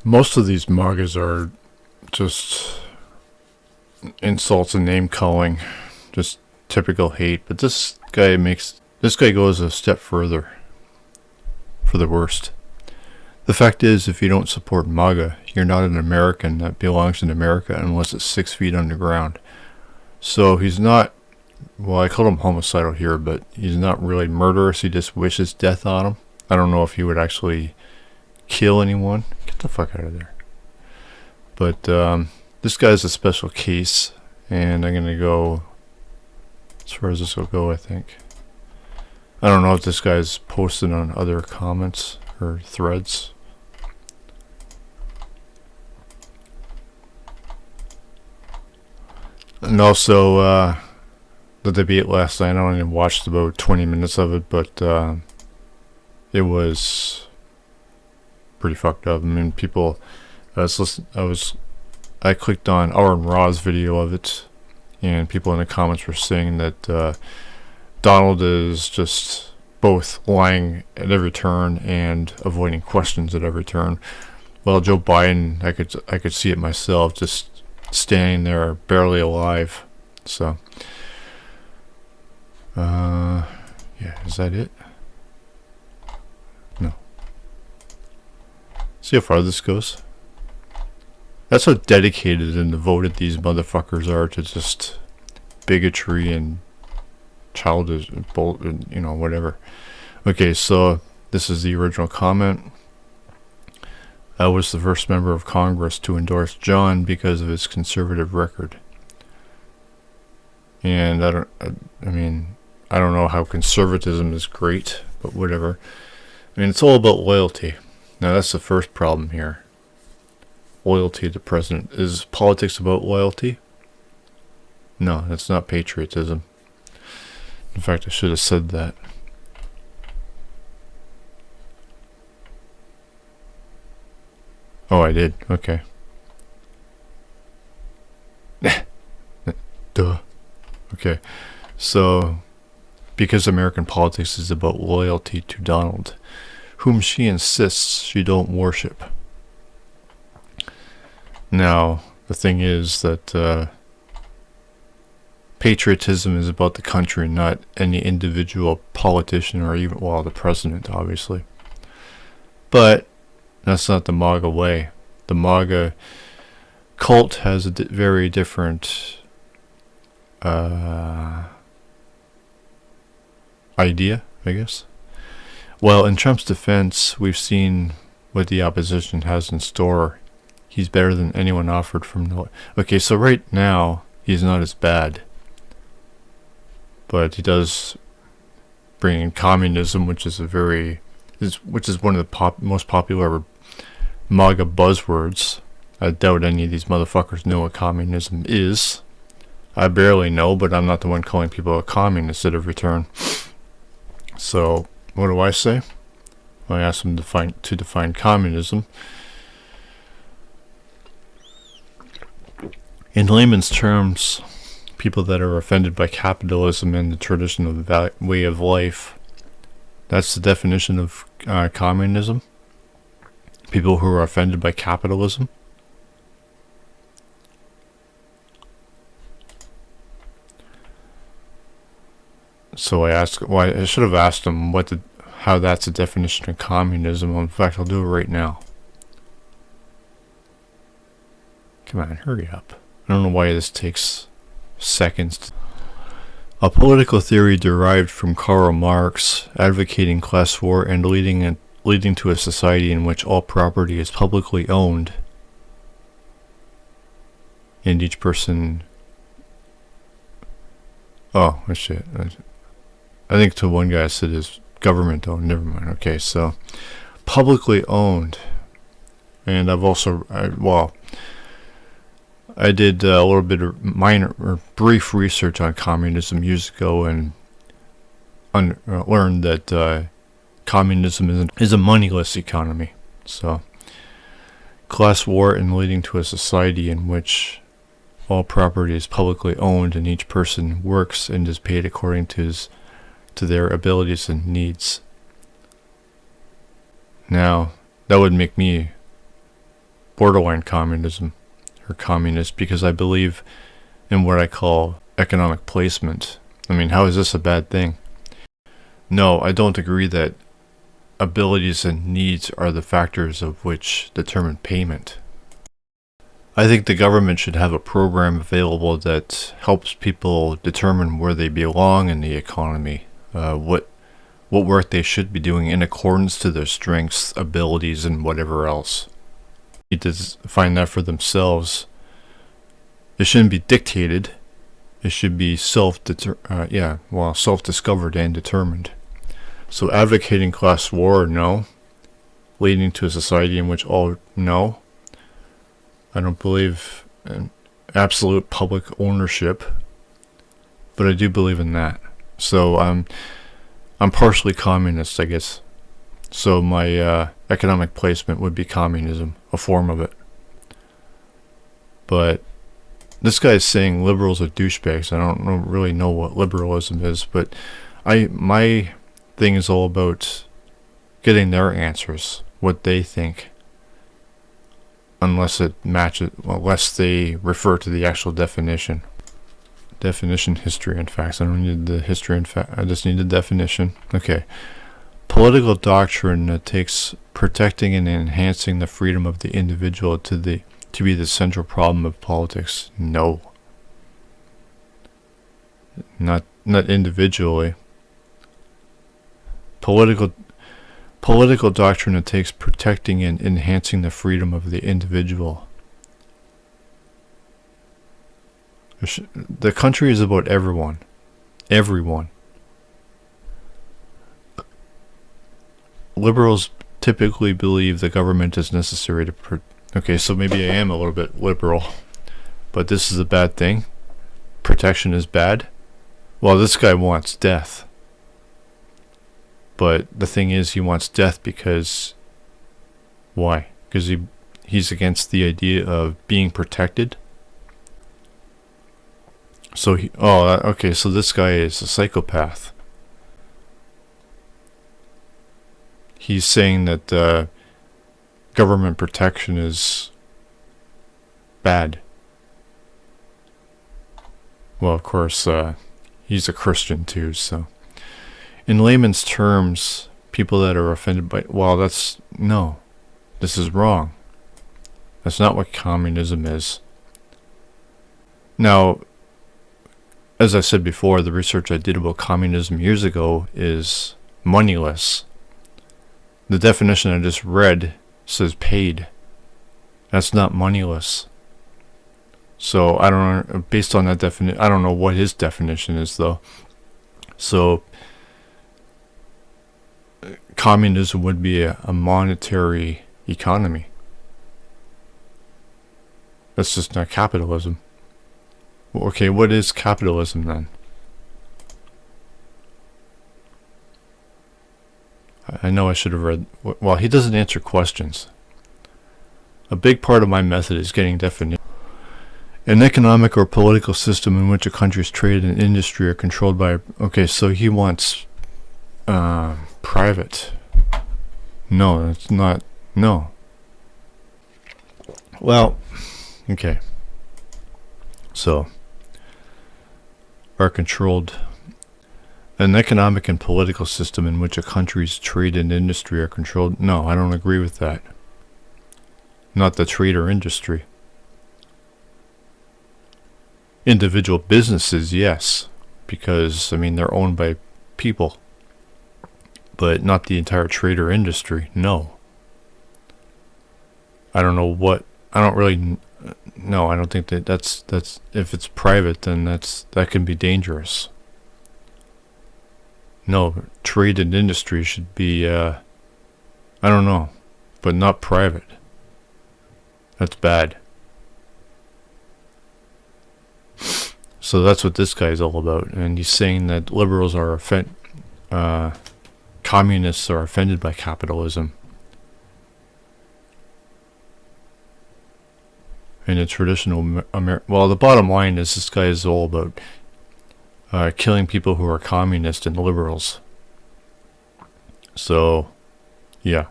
Most of these MAGAs are just insults and name calling, just typical hate. But this guy goes a step further, for the worst. The fact is, if you don't support MAGA, you're not an American that belongs in America unless it's 6 feet underground. So he's not, well, I called him homicidal here, but he's not really murderous. He just wishes death on him. I don't know if he would actually kill anyone. Get the fuck out of there. But this guy's a special case, and I'm going to go as far as this will go, I think. I don't know if this guy's posted on other comments or threads. And also, the debate last night, I only watched about 20 minutes of it, but it was pretty fucked up. I mean, people, I clicked on Aaron Ra's video of it, and people in the comments were saying that Donald is just both lying at every turn and avoiding questions at every turn. Well, Joe Biden, I could see it myself, just standing there barely alive. So yeah, is that it? No. See how far this goes. That's how dedicated and devoted these motherfuckers are to just bigotry and childish, you know, whatever. Okay, so this is the original comment. I was the first member of Congress to endorse John because of his conservative record. And I don't know how conservatism is great, but whatever. I mean, it's all about loyalty. Now, that's the first problem here. Loyalty to the president. Is politics about loyalty? No, that's not patriotism. In fact, I should have said that. Oh, I did. Okay. Duh. Okay. So, because American politics is about loyalty to Donald, whom she insists she don't worship. Now, the thing is that patriotism is about the country, not any individual politician or even, well, the president, obviously. But that's not the MAGA way. The MAGA cult has a very different idea, I guess. Well, in Trump's defense, we've seen what the opposition has in store. He's better than anyone offered from the... Okay, so right now, he's not as bad. But he does bring in communism, which is which is one of the most popular MAGA buzzwords. I doubt any of these motherfuckers know what communism is. I barely know, but I'm not the one calling people a communist at every turn. So, what do I say? I ask them to define communism. In layman's terms, people that are offended by capitalism and the traditional way of life, that's the definition of communism. People who are offended by capitalism. So I should have asked them how that's a definition of communism. In fact, I'll do it right now. Come on, hurry up. I don't know why this takes seconds. A political theory derived from Karl Marx, advocating class war and leading to a society in which all property is publicly owned and each person... Oh, shit. I think to one guy I said is government owned. Never mind. Okay, so publicly owned. And I've also... I did a little bit of minor or brief research on communism years ago and learned that communism is a moneyless economy. So, class war and leading to a society in which all property is publicly owned and each person works and is paid according to their abilities and needs. Now, that would make me borderline communism or communist because I believe in what I call economic placement. I mean, how is this a bad thing? No, I don't agree that abilities and needs are the factors of which determine payment. I think the government should have a program available that helps people determine where they belong in the economy, what work they should be doing in accordance to their strengths, abilities, and whatever else. They need to find that for themselves. It shouldn't be dictated. It should be self-discovered and determined. So advocating class war, no. Leading to a society in which all, no. I don't believe in absolute public ownership, but I do believe in that. So I'm partially communist, I guess. So my economic placement would be communism, a form of it. But this guy is saying liberals are douchebags. I don't really know what liberalism is, but my thing is all about getting their answers, what they think. Unless it matches, unless they refer to the actual definition. Definition, history, and facts. I don't need the history and facts. I just need the definition. Okay. Political doctrine that takes protecting and enhancing the freedom of the individual to be the central problem of politics. No. Not individually. Political doctrine that takes protecting and enhancing the freedom of the individual. The country is about everyone. Everyone. Liberals typically believe the government is necessary to okay, so maybe I am a little bit liberal, but this is a bad thing. Protection is bad. Well, this guy wants death. But the thing is, he wants death because... Why? Because he's against the idea of being protected? So okay, so this guy is a psychopath. He's saying that government protection is bad. Well, of course, he's a Christian too, so... In layman's terms, people that are offended by... Well, no. This is wrong. That's not what communism is. Now, as I said before, the research I did about communism years ago is moneyless. The definition I just read says paid. That's not moneyless. So, I don't know, based on that definition, I don't know what his definition is, though. So... Communism would be a monetary economy. That's just not capitalism. Okay, what is capitalism then? I know I should have read... Well, he doesn't answer questions. A big part of my method is getting definition. An economic or political system in which a country's trade and industry are controlled by... Okay, so he wants... private. No, it's not. No. Well, okay. So, are controlled. An economic and political system in which a country's trade and industry are controlled. No, I don't agree with that. Not the trade or industry. Individual businesses, yes. Because, I mean, they're owned by people. But not the entire trade or industry. No. I don't know what... I don't really... No, I don't think that's... If it's private, then that can be dangerous. No, trade and industry should be... I don't know. But not private. That's bad. So that's what this guy is all about. And he's saying that liberals are communists are offended by capitalism. In a traditional well, the bottom line is this guy is all about killing people who are communist and liberals. So, yeah.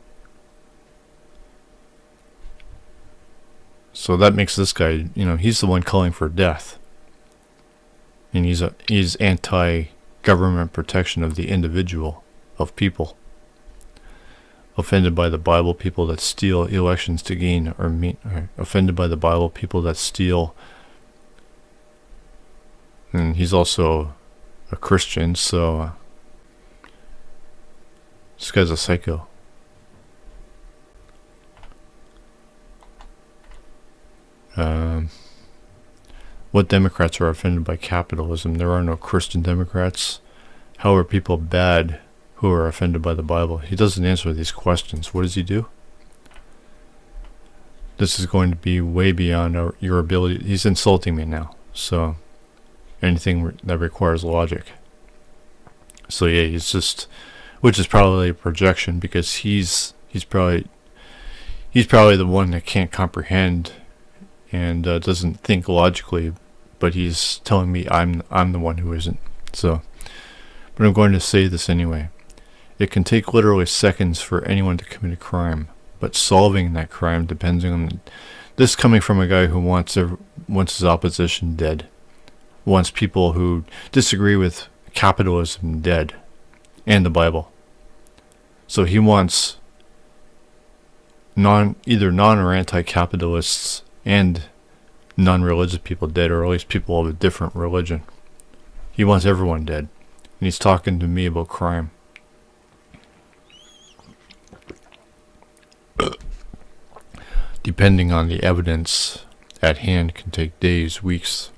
So that makes this guy, he's the one calling for death. And he's anti-government protection of the individual, of people. Offended by the Bible, people that steal elections to gain, or offended by the Bible, people that steal. And he's also a Christian, so this guy's a psycho. What Democrats are offended by capitalism? There are no Christian Democrats. How are people bad who are offended by the Bible? He doesn't answer these questions. What does he do? This is going to be way beyond your ability. He's insulting me now. So anything that requires logic. So yeah, he's just, which is probably a projection, because he's probably the one that can't comprehend and doesn't think logically, but he's telling me I'm the one who isn't. So, but I'm going to say this anyway. It can take literally seconds for anyone to commit a crime, but solving that crime depends on this coming from a guy who wants his opposition dead, wants people who disagree with capitalism dead, and the Bible. So he wants either non or anti-capitalists and non-religious people dead, or at least people of a different religion. He wants everyone dead, and he's talking to me about crime. Depending on the evidence at hand, can take days, weeks,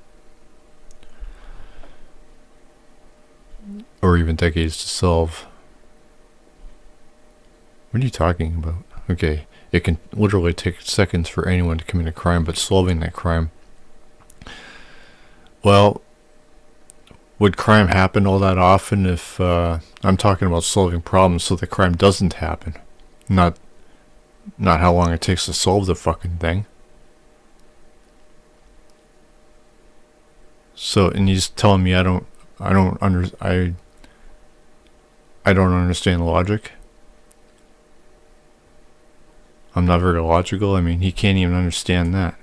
or even decades to solve. What are you talking about? Okay, it can literally take seconds for anyone to commit a crime, but solving that crime, well, would crime happen all that often if I'm talking about solving problems so the crime doesn't happen, not how long it takes to solve the fucking thing. So, and he's telling me I don't understand logic. I'm not very logical. I mean, he can't even understand that.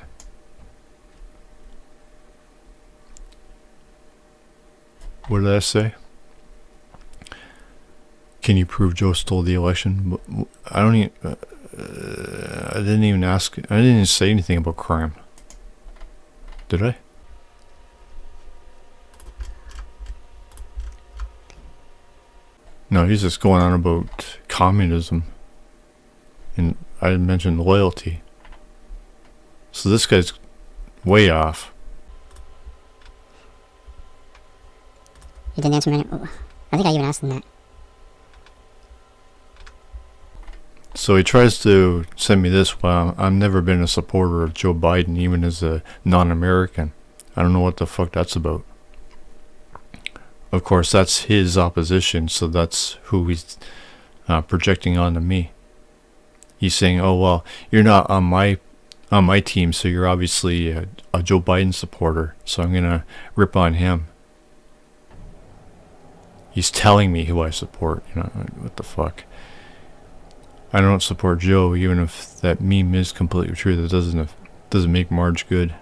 What did I say? Can you prove Joe stole the election? I don't even. I didn't even ask. I didn't even say anything about crime. Did I? No, he's just going on about communism. And I mentioned loyalty. So this guy's way off. He didn't answer me. I think I even asked him that. So he tries to send me this. Well, I've never been a supporter of Joe Biden, even as a non-American. I don't know what the fuck that's about. Of course, that's his opposition, so that's who he's projecting onto me. He's saying, "Oh well, you're not on my team, so you're obviously a Joe Biden supporter. So I'm gonna rip on him." He's telling me who I support. What the fuck? I don't support Joe, even if that meme is completely true. That doesn't make Marge good.